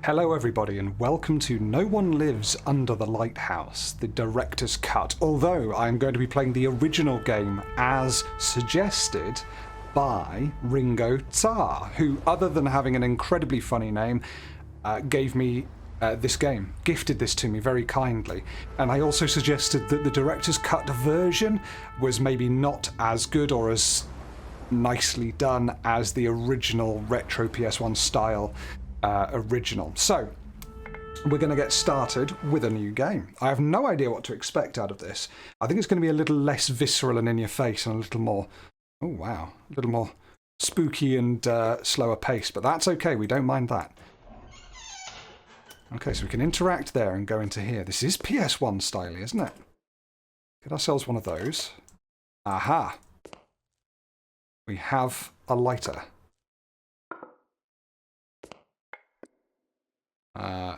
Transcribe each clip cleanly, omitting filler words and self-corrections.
Hello everybody and welcome to No One Lives Under the Lighthouse, the director's cut, although I'm going to be playing the original game as suggested by Ringo Tsar, who, other than having an incredibly funny name, gave me this game, gifted this to me very kindly. And I also suggested that the director's cut version was maybe not as good or as nicely done as the original retro PS1 style original. So we're going to get started with a new game. I have no idea what to expect out of this. I think it's going to be a little less visceral and in your face and a little more, oh wow, a little more spooky and slower paced, but that's okay, we don't mind that. Okay, so we can interact there and go into here. This is PS1 style, isn't it? Get ourselves one of those. Aha! We have a lighter.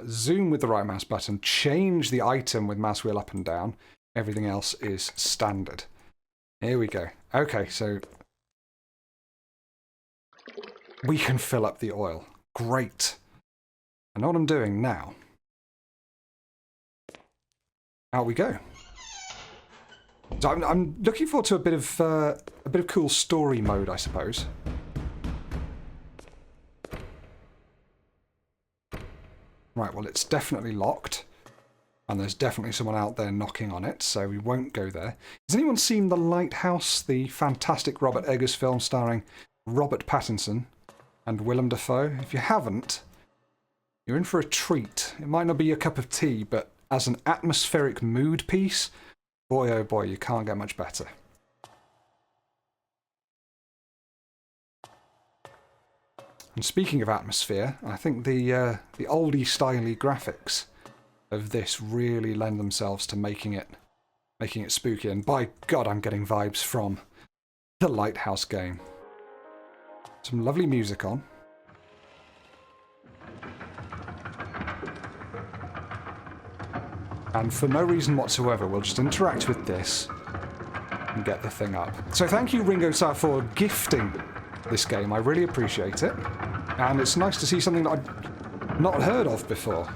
Zoom with the right mouse button, change the item with mouse wheel up and down. Everything else is standard. Here we go. Okay, so we can fill up the oil. Great. I know what I'm doing now. Out we go. So I'm looking forward to a bit of cool story mode, I suppose. Right, well, it's definitely locked. And there's definitely someone out there knocking on it, so we won't go there. Has anyone seen The Lighthouse, the fantastic Robert Eggers film starring Robert Pattinson and Willem Dafoe? If you haven't, you're in for a treat. It might not be your cup of tea, but as an atmospheric mood piece, boy oh boy, you can't get much better. And speaking of atmosphere, I think the oldie-styly graphics of this really lend themselves to making it spooky. And by God, I'm getting vibes from the Lighthouse game. Some lovely music on. And for no reason whatsoever, we'll just interact with this and get the thing up. So thank you, Ringo Tsar, for gifting this game. I really appreciate it. And it's nice to see something that I've not heard of before.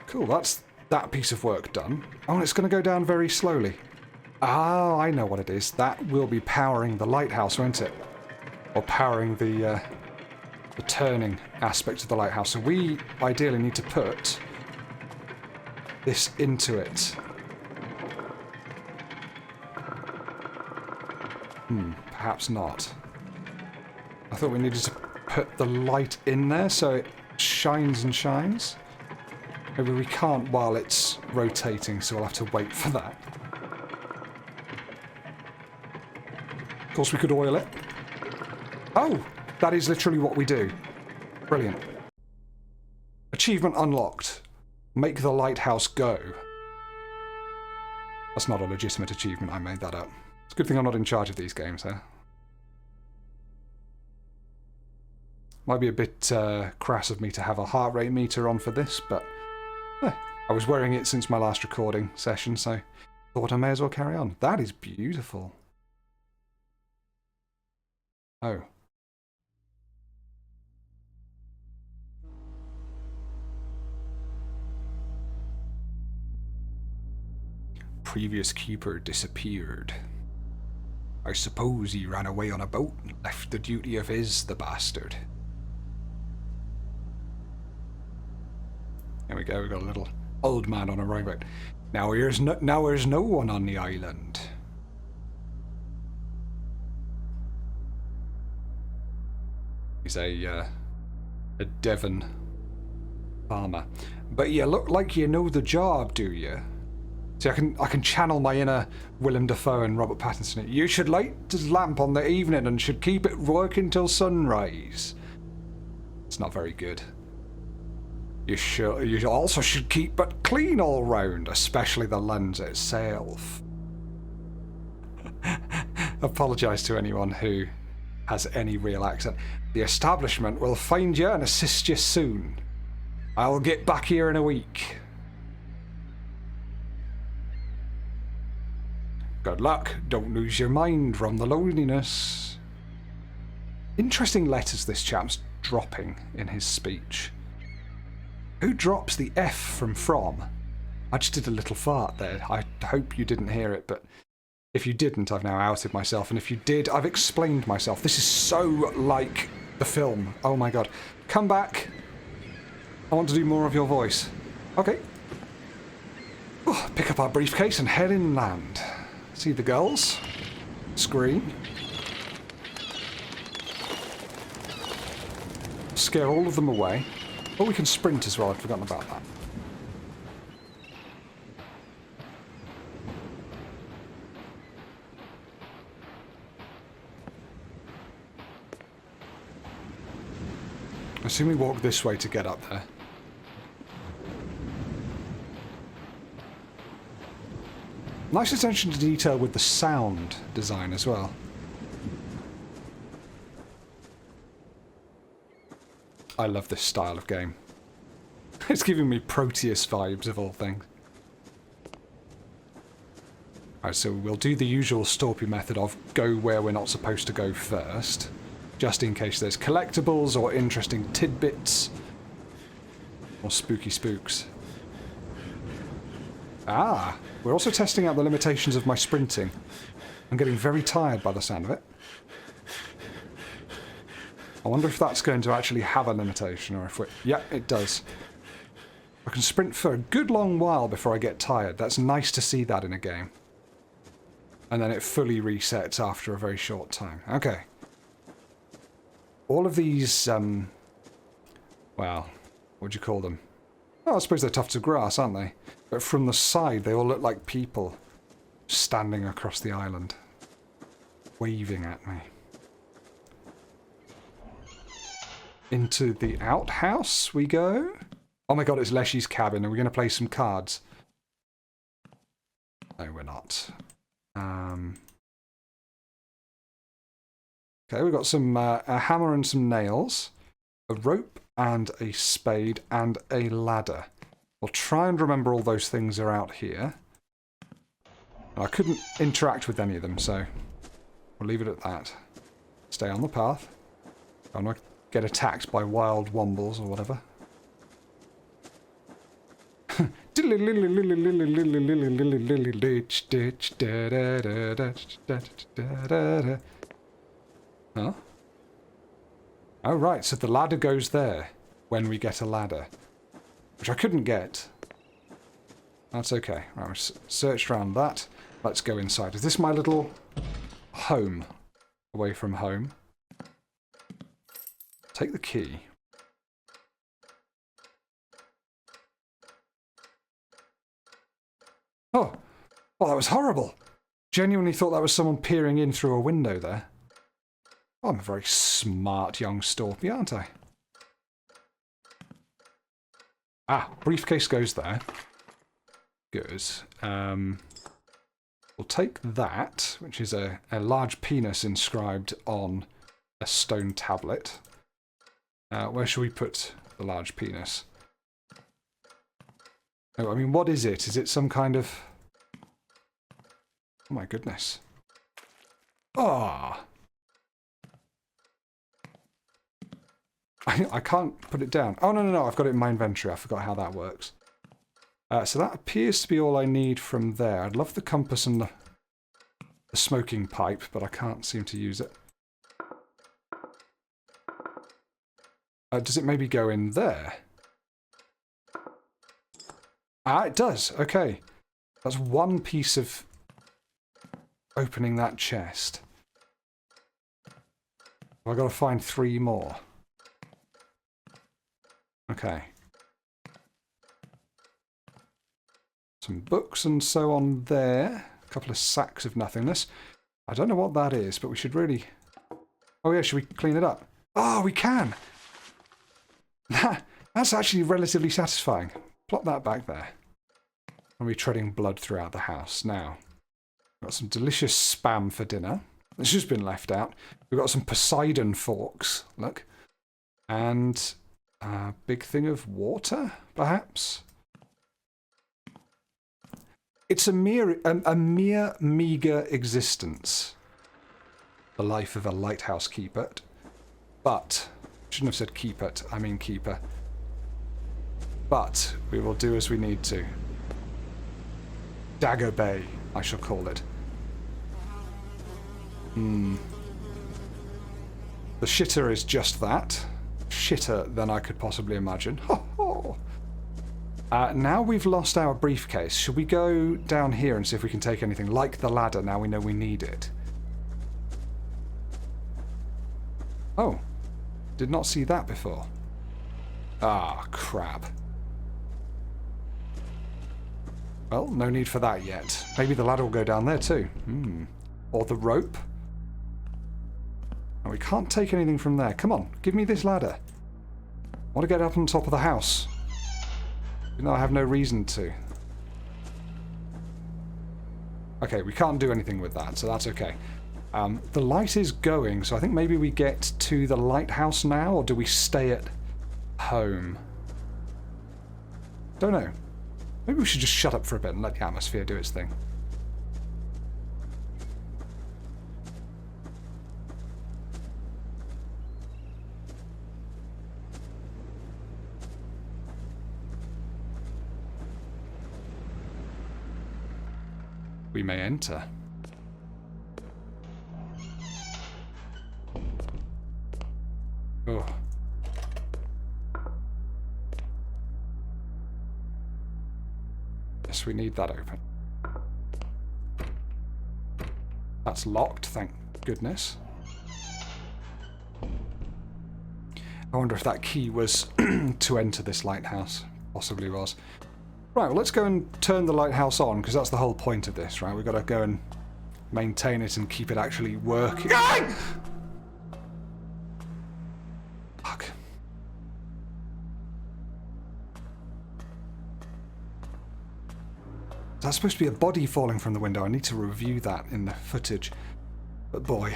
Cool, that's that piece of work done. Oh, and it's going to go down very slowly. Ah, I know what it is. That will be powering the lighthouse, won't it? Or powering the turning aspect of the lighthouse. So we ideally need to put this into it. Perhaps not. I thought we needed to put the light in there so it shines and shines. Maybe we can't while it's rotating, so we'll have to wait for that. Of course, we could oil it. Oh, that is literally what we do. Brilliant. Achievement unlocked. Make the lighthouse go. That's not a legitimate achievement, I made that up. It's a good thing I'm not in charge of these games, huh? Might be a bit crass of me to have a heart rate meter on for this, but I was wearing it since my last recording session, so thought I may as well carry on. That is beautiful. Oh. Previous keeper disappeared. I suppose he ran away on a boat and left the duty of the bastard. There we go, we've got a little old man on a rowboat. Now there's no one on the island. He's a Devon farmer. But you look like you know the job, do you? See, I can channel my inner Willem Dafoe and Robert Pattinson. You should light his lamp on the evening and should keep it working till sunrise. It's not very good. You also should keep it clean all round, especially the lens itself. Apologise to anyone who has any real accent. The establishment will find you and assist you soon. I'll get back here in a week. Good luck. Don't lose your mind from the loneliness. Interesting letters this chap's dropping in his speech. Who drops the F from? I just did a little fart there. I hope you didn't hear it, but if you didn't, I've now outed myself, and if you did, I've explained myself. This is so like the film. Oh my god. Come back. I want to do more of your voice. Okay. Oh, pick up our briefcase and head inland. See the gulls? Scream. Scare all of them away. Oh, we can sprint as well. I'd forgotten about that. I assume we walk this way to get up there. Nice attention to detail with the sound design as well. I love this style of game. It's giving me Proteus vibes of all things. Alright, so we'll do the usual Storpy method of go where we're not supposed to go first, just in case there's collectibles or interesting tidbits or spooky spooks. Ah, we're also testing out the limitations of my sprinting. I'm getting very tired by the sound of it. I wonder if that's going to actually have a limitation, or if we... Yeah, it does. I can sprint for a good long while before I get tired. That's nice to see that in a game. And then it fully resets after a very short time. Okay. All of these, well, what do you call them? Oh, I suppose they're tufts of grass, aren't they? But from the side, they all look like people standing across the island, waving at me. Into the outhouse we go. Oh my god, it's Leshy's cabin. Are we going to play some cards? No, we're not. Okay, we've got some a hammer and some nails, a rope and a spade and a ladder. We'll try and remember all those things are out here. I couldn't interact with any of them, so we'll leave it at that. Stay on the path. I'm not get attacked by wild wombles or whatever. Huh? Oh right, so the ladder goes there when we get a ladder, which I couldn't get. That's okay. Right, we searched around that. Let's go inside. Is this my little home away from home? Take the key. Oh, well, that was horrible. Genuinely thought that was someone peering in through a window there. Oh, I'm a very smart young Storpy, aren't I? Ah, briefcase goes there. Good. We'll take that, which is a large penis inscribed on a stone tablet. Where should we put the large penis? Oh, I mean, what is it? Is it some kind of... Oh my goodness. Ah! I can't put it down. Oh, no, I've got it in my inventory. I forgot how that works. So that appears to be all I need from there. I'd love the compass and the smoking pipe, but I can't seem to use it. Does it maybe go in there? Ah, it does. Okay. That's one piece of opening that chest. I've got to find 3 more. Okay. Some books and so on there. A couple of sacks of nothingness. I don't know what that is, but we should really... Oh yeah, should we clean it up? Oh, we can! That's actually relatively satisfying. Plop that back there. I'll be treading blood throughout the house. Now, we've got some delicious spam for dinner. It's just been left out. We've got some Poseidon forks, look. And a big thing of water, perhaps? It's a mere meager existence. The life of a lighthouse keeper. But, shouldn't have said keep it, I mean keeper. But, we will do as we need to. Dagger Bay, I shall call it. The shitter is just that. Shitter than I could possibly imagine. Ho ho! Now we've lost our briefcase. Should we go down here and see if we can take anything? Like the ladder, now we know we need it. Oh. Did not see that before. Ah, crap. Well, no need for that yet. Maybe the ladder will go down there too. Or the rope. Oh, we can't take anything from there. Come on, give me this ladder. I want to get up on top of the house. Even though I have no reason to. Okay, we can't do anything with that, so that's okay. The light is going, so I think maybe we get to the lighthouse now, or do we stay at home? Don't know. Maybe we should just shut up for a bit and let the atmosphere do its thing. We may enter. Oh. Yes, we need that open. That's locked, thank goodness. I wonder if that key was to enter this lighthouse. Possibly was. Right, well, let's go and turn the lighthouse on, because that's the whole point of this, right? We've got to go and maintain it and keep it actually working. Fuck. That's supposed to be a body falling from the window. I need to review that in the footage. But boy.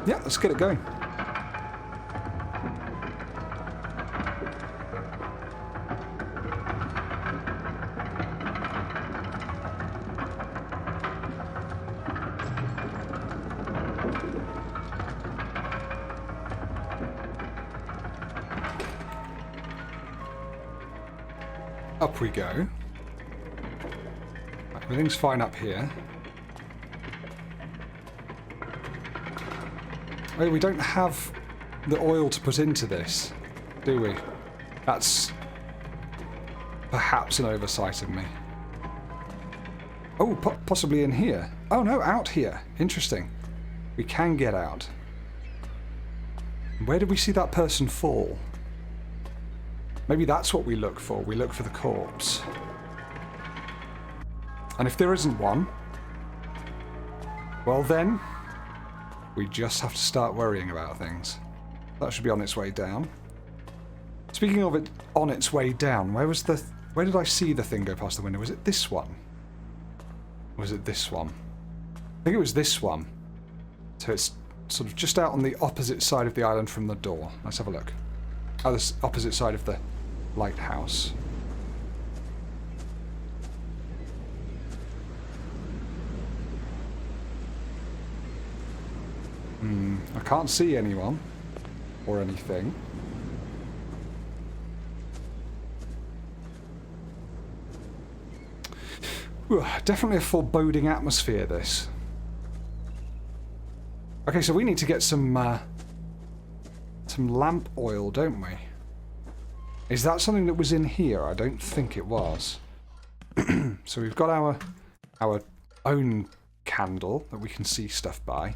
Yeah, let's get it going. Up we go. Everything's fine up here. Oh, we don't have the oil to put into this, do we? That's perhaps an oversight of me. Oh, possibly in here. Oh no, out here. Interesting. We can get out. Where did we see that person fall? Maybe that's what we look for. We look for the corpse. And if there isn't one, well then, we just have to start worrying about things. That should be on its way down. Speaking of it on its way down, where did I see the thing go past the window? Was it this one? Or was it this one? I think it was this one. So it's sort of just out on the opposite side of the island from the door. Let's have a look. Oh, the opposite side of the lighthouse. I can't see anyone or anything. Ooh, definitely a foreboding atmosphere, this. Okay, so we need to get some lamp oil, don't we? Is that something that was in here? I don't think it was. So we've got our own candle that we can see stuff by.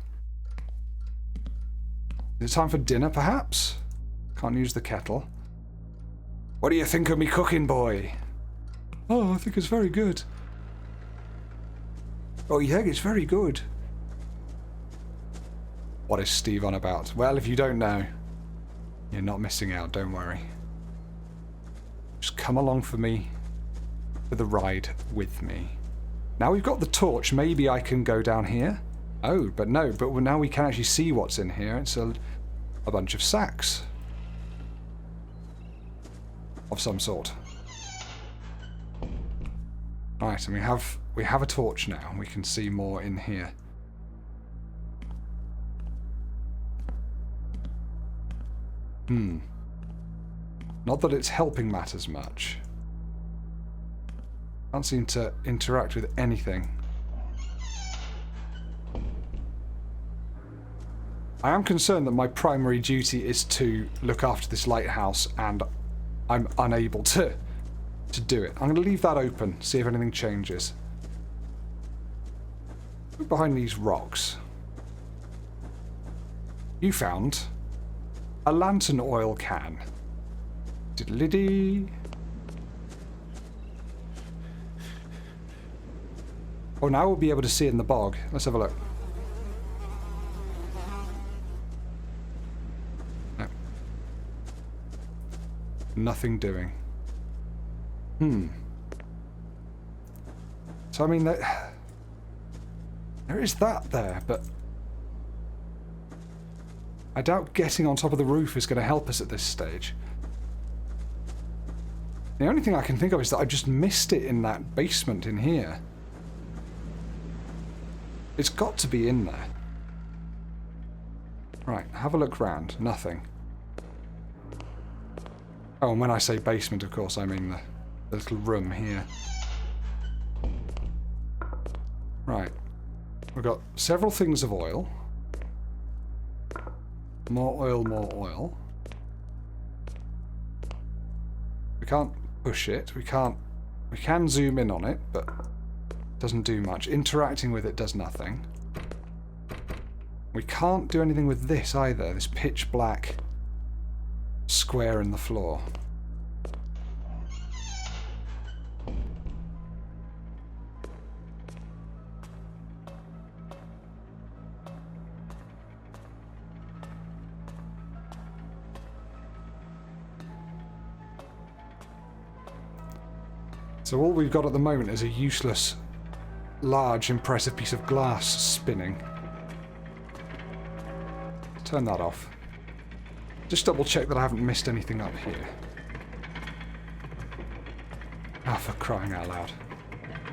Is it time for dinner, perhaps? Can't use the kettle. What do you think of me cooking, boy? Oh, I think it's very good. Oh, you think it's very good? What is Steve on about? Well, if you don't know, you're not missing out, don't worry. Just come along for the ride with me. Now we've got the torch, maybe I can go down here? Oh, but no, but now we can actually see what's in here. It's a bunch of sacks. Of some sort. Right, and we have a torch now, and we can see more in here. Not that it's helping matters much. Can't seem to interact with anything. I am concerned that my primary duty is to look after this lighthouse, and I'm unable to do it. I'm going to leave that open, see if anything changes. Look behind these rocks. You found a lantern oil can. Diddly-dee. Oh, now we'll be able to see in the bog. Let's have a look. No. Nothing doing. So, I mean, there is that there, but I doubt getting on top of the roof is going to help us at this stage. The only thing I can think of is that I just missed it in that basement in here. It's got to be in there. Right, have a look round. Nothing. Oh, and when I say basement, of course, I mean the little room here. Right. We've got several things of oil. More oil, more oil. We can't push it. We can zoom in on it, but it doesn't do much. Interacting with it does nothing. We can't do anything with this either, this pitch black square in the floor. So all we've got at the moment is a useless, large, impressive piece of glass spinning. Turn that off. Just double check that I haven't missed anything up here. Ah, for crying out loud.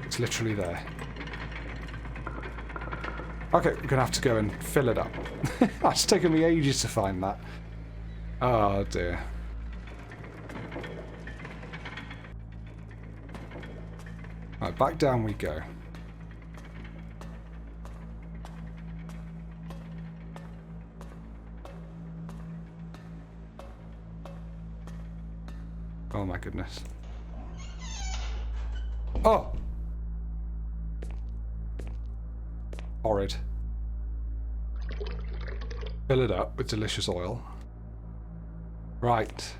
It's literally there. Okay, we're gonna have to go and fill it up. It's taken me ages to find that. Oh dear. Right, back down we go. Oh my goodness. Oh! Horrid. Fill it up with delicious oil. Right.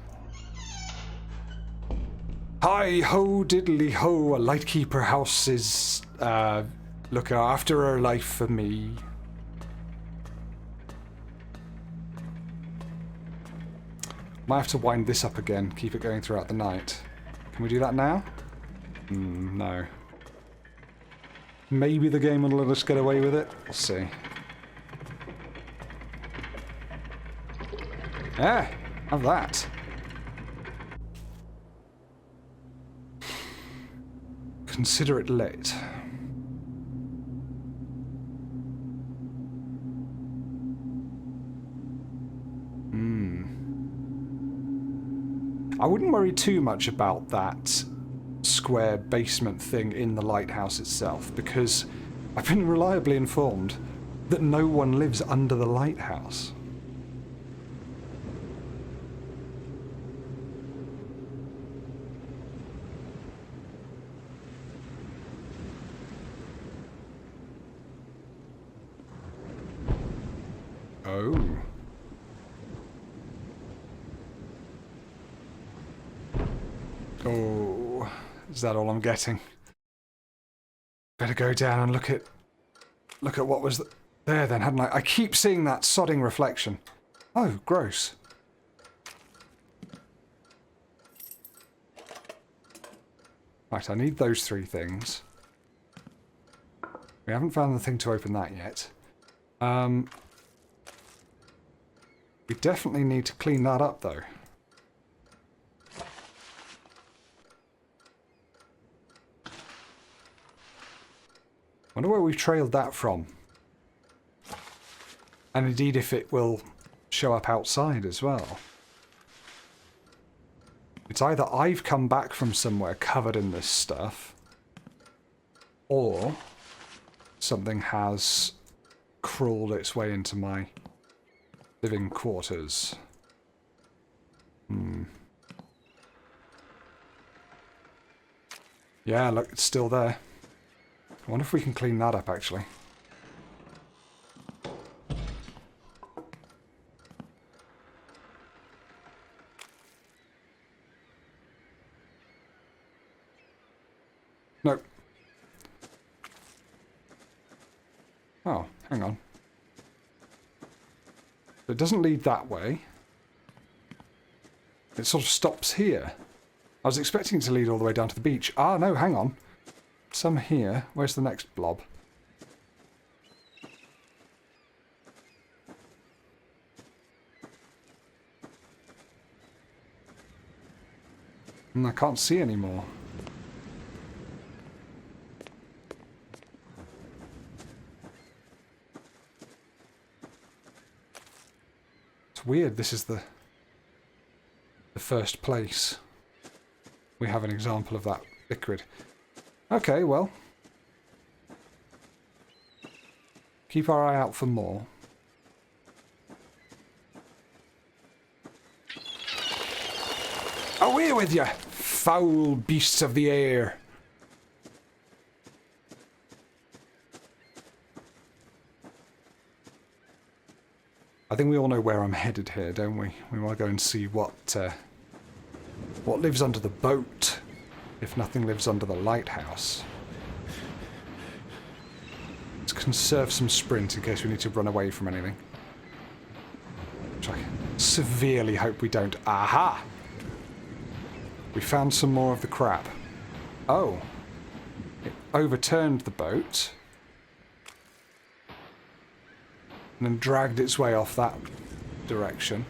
Hi ho diddly ho, a lightkeeper house is look after her life for me. Might have to wind this up again, keep it going throughout the night. Can we do that now? No. Maybe the game will let us get away with it. We'll see. Yeah, have that. Consider it lit. I wouldn't worry too much about that square basement thing in the lighthouse itself, because I've been reliably informed that no one lives under the lighthouse. Oh. Oh, is that all I'm getting? Better go down and look at what was there then, hadn't I? I keep seeing that sodding reflection. Oh, gross. Right, I need those three things. We haven't found the thing to open that yet. We definitely need to clean that up, though. Wonder where we've trailed that from. And indeed if it will show up outside as well. It's either I've come back from somewhere covered in this stuff, or something has crawled its way into my living quarters. Yeah, look, it's still there. I wonder if we can clean that up, actually. No. Oh, hang on. It doesn't lead that way. It sort of stops here. I was expecting it to lead all the way down to the beach. Ah, no, hang on. Some here. Where's the next blob? I can't see any more. It's weird, this is the first place we have an example of that liquid. Okay, well. Keep our eye out for more. Away with you, foul beasts of the air! I think we all know where I'm headed here, don't we? We want to go and see what lives under the boat, if nothing lives under the lighthouse. Let's conserve some sprint in case we need to run away from anything. Which I severely hope we don't. Aha! We found some more of the crap. Oh. It overturned the boat. And then dragged its way off that direction.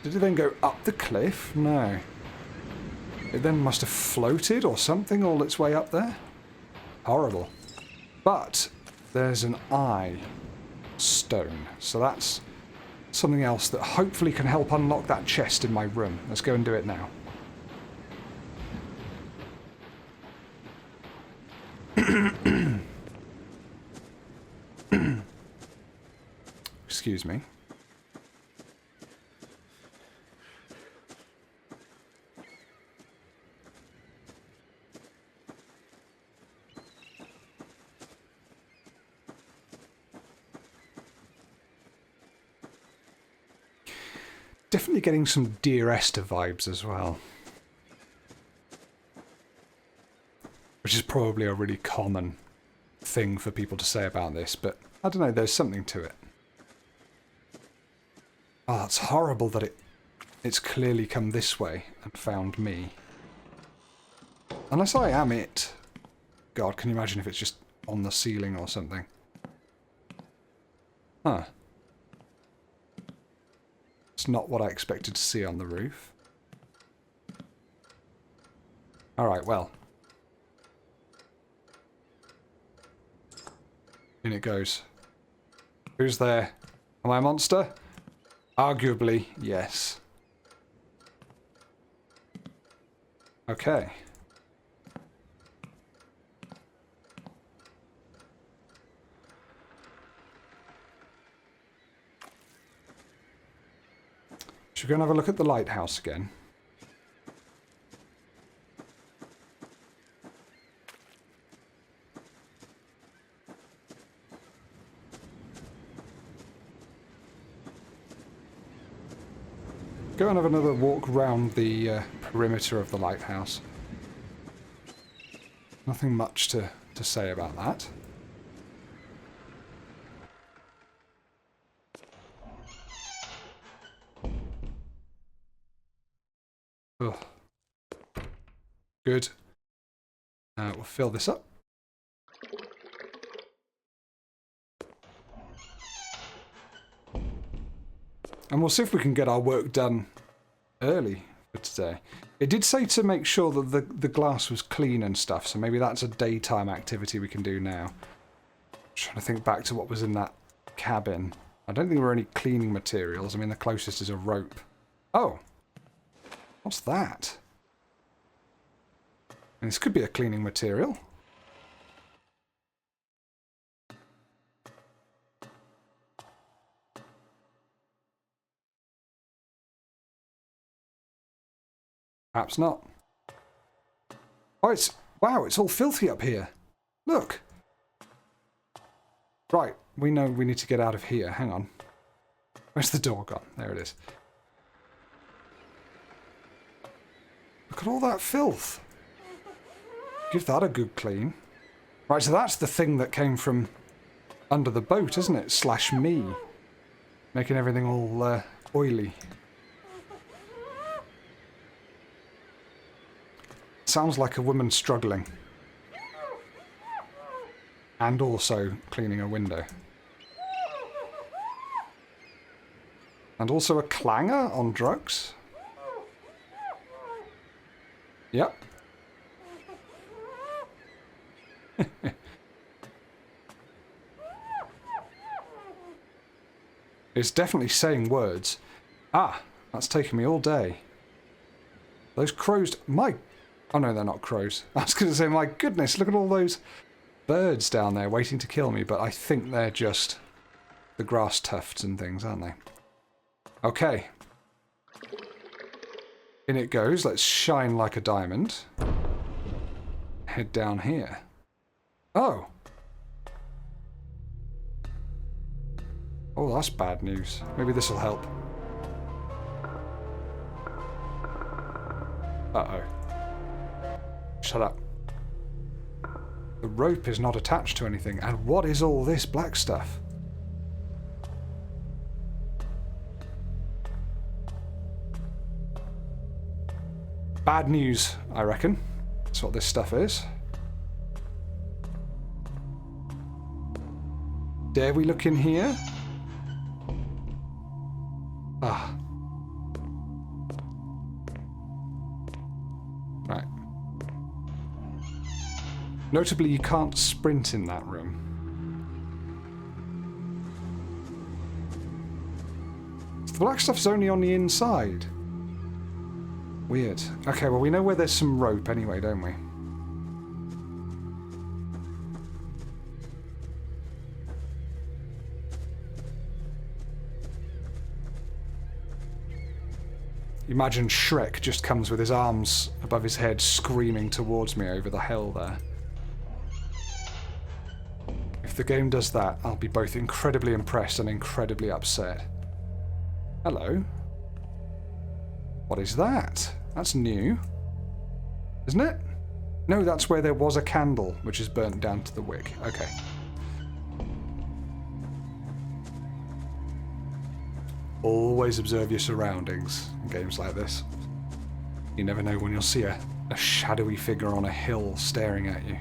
Did it then go up the cliff? No. It then must have floated or something all its way up there. Horrible. But there's an eye stone. So that's something else that hopefully can help unlock that chest in my room. Let's go and do it now. Excuse me. Definitely getting some Dear Esther vibes as well. Which is probably a really common thing for people to say about this, but I don't know, there's something to it. Oh, that's horrible that it's clearly come this way and found me. Unless I am it. God, can you imagine if it's just on the ceiling or something? Huh. It's not what I expected to see on the roof. Alright, well. In it goes. Who's there? Am I a monster? Arguably, yes. Okay. Should we go and have a look at the lighthouse again? Go and have another walk round the perimeter of the lighthouse. Nothing much to say about that. Ugh. Good. We'll fill this up. And we'll see if we can get our work done early for today. It did say to make sure that the glass was clean and stuff, so maybe that's a daytime activity we can do now. Trying to think back to what was in that cabin. I don't think there were any cleaning materials. I mean, the closest is a rope. Oh! What's that? And this could be a cleaning material. Perhaps not. Oh, it's... Wow, it's all filthy up here. Look! Right, we know we need to get out of here. Hang on. Where's the door gone? There it is. Look at all that filth. Give that a good clean. Right, so that's the thing that came from under the boat, isn't it? Slash me. Making everything all oily. Sounds like a woman struggling. And also cleaning a window. And also a clanger on drugs. Yep. It's definitely saying words. Ah, that's taken me all day. Those crows... Oh no, they're not crows. I was going to say, my goodness, look at all those birds down there waiting to kill me, but I think they're just the grass tufts and things, aren't they? Okay. In it goes. Let's shine like a diamond. Head down here. Oh. Oh, that's bad news. Maybe this will help. Uh-oh. Shut up. The rope is not attached to anything. And what is all this black stuff? Bad news, I reckon. That's what this stuff is. Dare we look in here? Ah. Right. Notably, you can't sprint in that room. So the black stuff's only on the inside. Weird. Okay, well, we know where there's some rope anyway, don't we? Imagine Shrek just comes with his arms above his head, screaming towards me over the hill there. If the game does that, I'll be both incredibly impressed and incredibly upset. Hello. What is that? That's new. Isn't it? No, that's where there was a candle, which is burnt down to the wick. Okay. Always observe your surroundings in games like this. You never know when you'll see a shadowy figure on a hill staring at you.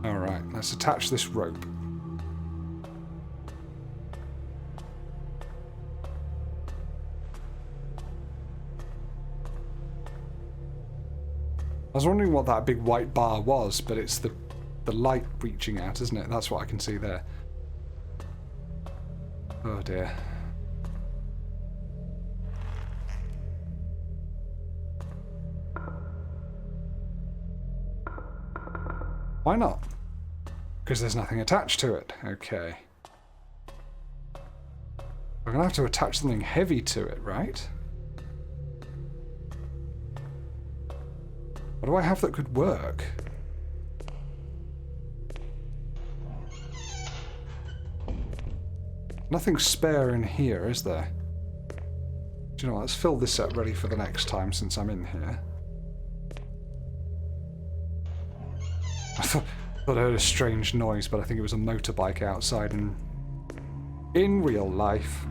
Alright, let's attach this rope. I was wondering what that big white bar was, but it's the light reaching out, isn't it? That's what I can see there. Oh dear. Why not? Because there's nothing attached to it. Okay. We're going to have to attach something heavy to it, right? What do I have that could work? Nothing spare in here, is there? Do you know what? Let's fill this up ready for the next time since I'm in here. I thought I heard a strange noise, but I think it was a motorbike outside, and in real life,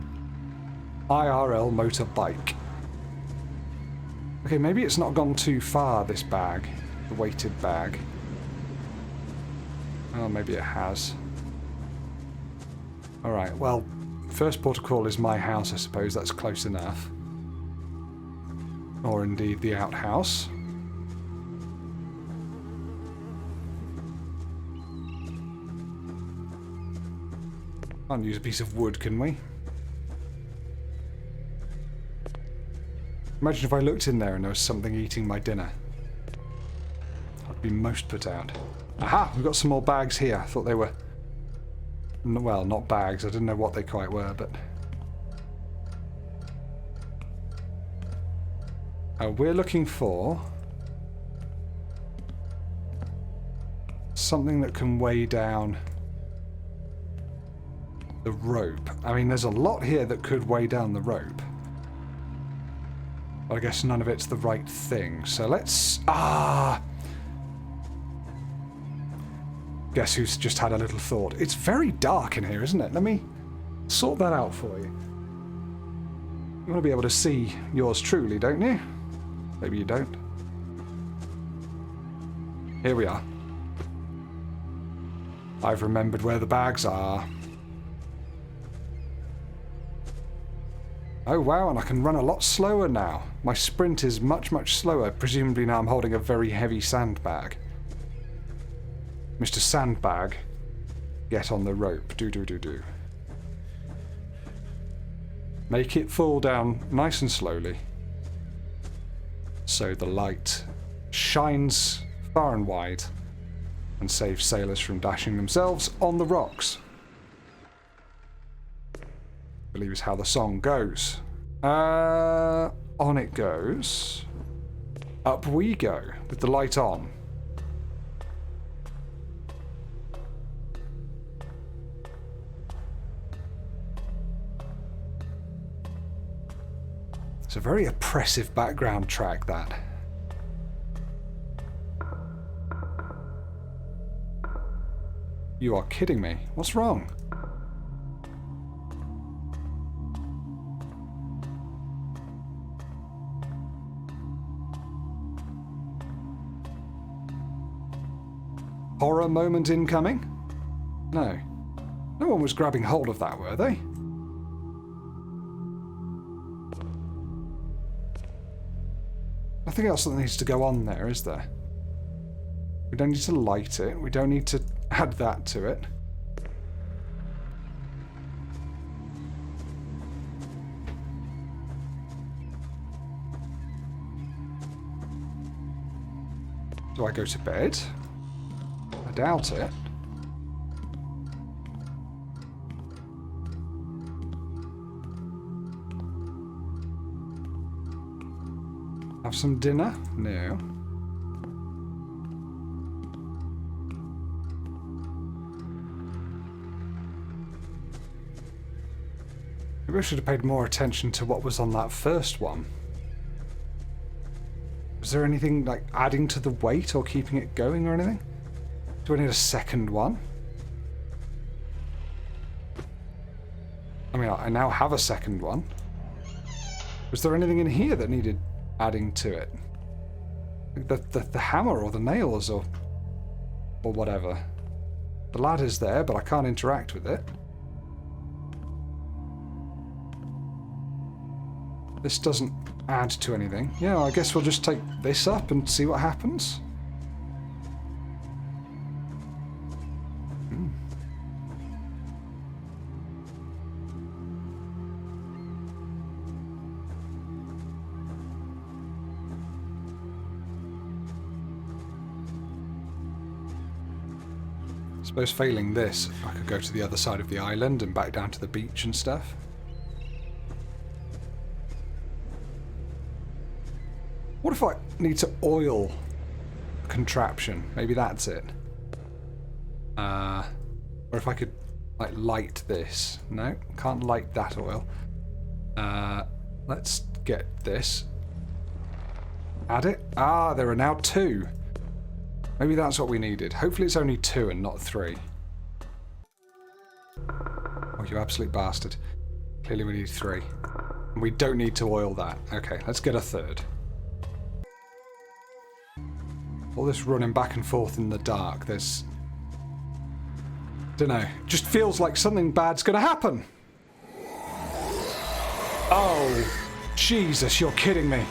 IRL motorbike. Okay, maybe it's not gone too far, this bag. The weighted bag. Oh, maybe it has. Alright, well, First port of call is my house, I suppose. That's close enough. Or indeed the outhouse. Can't use a piece of wood, can we? Imagine if I looked in there and there was something eating my dinner. I'd be most put out. Aha! We've got some more bags here. I thought they were... well, not bags. I didn't know what they quite were, but... we're looking for... something that can weigh down... the rope. I mean, there's a lot here that could weigh down the rope. But I guess none of it's the right thing. So let's... Guess who's just had a little thought. It's very dark in here, isn't it? Let me sort that out for you. You want to be able to see yours truly, don't you? Maybe you don't. Here we are. I've remembered where the bags are. Oh wow, and I can run a lot slower now. My sprint is much, much slower. Presumably now I'm holding a very heavy sandbag. Mr. Sandbag, get on the rope. Do. Make it fall down nice and slowly. So the light shines far and wide and saves sailors from dashing themselves on the rocks. I believe is how the song goes. On it goes. Up we go with the light on. It's a very oppressive background track, that. You are kidding me. What's wrong? Horror moment incoming? No. No one was grabbing hold of that, were they? Nothing else that needs to go on there, is there? We don't need to light it. We don't need to add that to it. Do I go to bed? I doubt it. Have some dinner? No. Maybe I should have paid more attention to what was on that first one. Was there anything like adding to the weight or keeping it going or anything? Do I need a second one? I mean, I now have a second one. Was there anything in here that needed adding to it? The hammer or the nails or whatever. The ladder's there, but I can't interact with it. This doesn't add to anything. Yeah, I guess we'll just take this up and see what happens. I suppose failing this, I could go to the other side of the island and back down to the beach and stuff. What if I need to oil a contraption? Maybe that's it. Or if I could like light this. No, can't light that oil. Let's get this. Add it. Ah, there are now 2. Maybe that's what we needed. Hopefully it's only 2 and not 3. Oh, you absolute bastard. Clearly we need 3. And we don't need to oil that. Okay, let's get a 3rd. All this running back and forth in the dark, there's... Dunno. Just feels like something bad's gonna happen. Oh, Jesus, you're kidding me.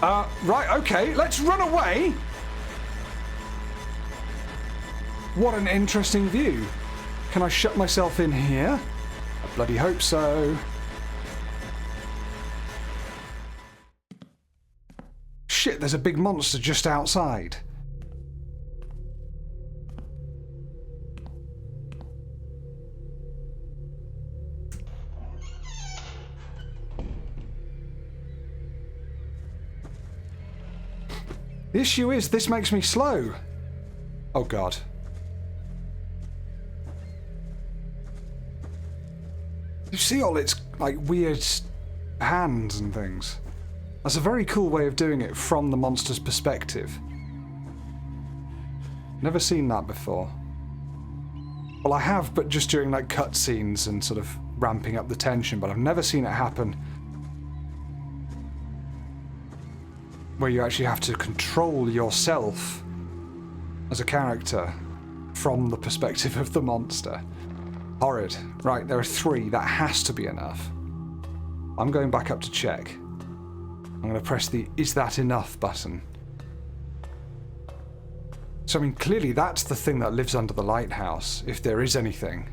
Right, okay, let's run away. What an interesting view. Can I shut myself in here? I bloody hope so. Shit, there's a big monster just outside. The issue is, this makes me slow. Oh god. You see all its, like, weird hands and things? That's a very cool way of doing it from the monster's perspective. Never seen that before. Well, I have, but just during, like, cutscenes and sort of ramping up the tension, but I've never seen it happen where you actually have to control yourself as a character from the perspective of the monster. Horrid. Right, there are 3. That has to be enough. I'm going back up to check. I'm going to press the "Is that enough" button. So, I mean, clearly that's the thing that lives under the lighthouse, if there is anything.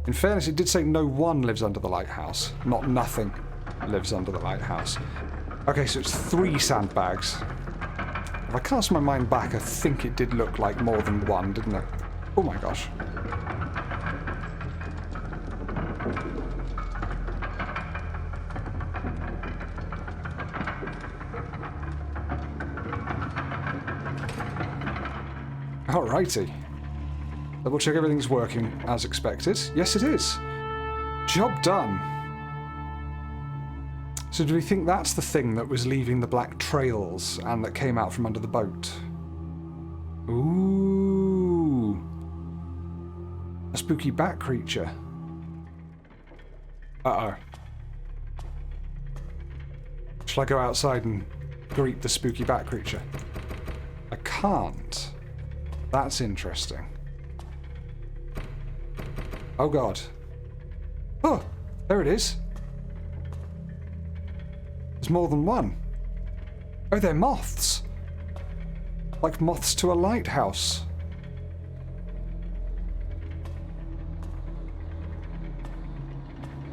In fairness, it did say no one lives under the lighthouse, not nothing lives under the lighthouse. Okay, so it's 3 sandbags. If I cast my mind back, I think it did look like more than 1, didn't it? Oh my gosh. Alrighty. Double check everything's working as expected. Yes, it is. Job done. So do we think that's the thing that was leaving the black trails and that came out from under the boat? Ooh. A spooky bat creature. Uh-oh. Shall I go outside and greet the spooky bat creature? I can't. That's interesting. Oh god. Oh, there it is. There's more than one. Oh, they're moths. Like moths to a lighthouse.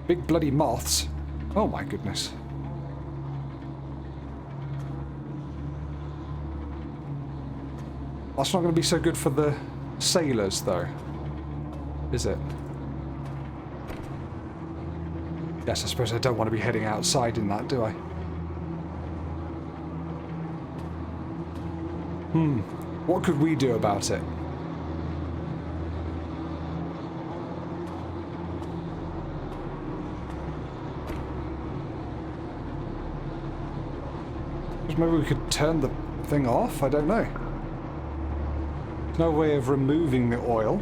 Big bloody moths. Oh my goodness. That's not going to be so good for the sailors, though, is it? Yes, I suppose I don't want to be heading outside in that, do I? What could we do about it? Maybe we could turn the thing off? I don't know. There's no way of removing the oil.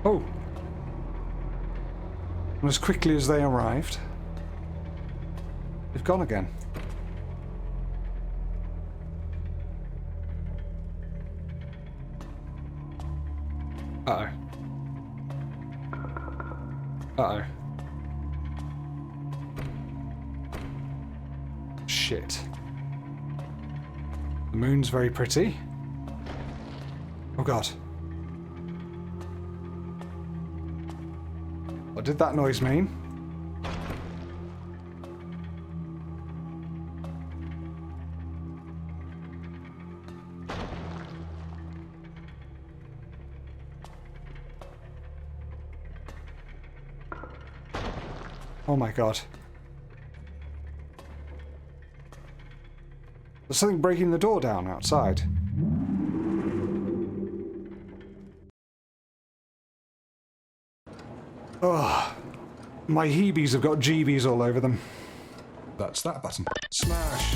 Oh. And as quickly as they arrived, they've gone again. Uh-oh. Uh-oh. Shit. The moon's very pretty. Oh god. What did that noise mean? Oh my god. There's something breaking the door down outside. Oh, my heebies have got jeebies all over them. That's that button. Smash!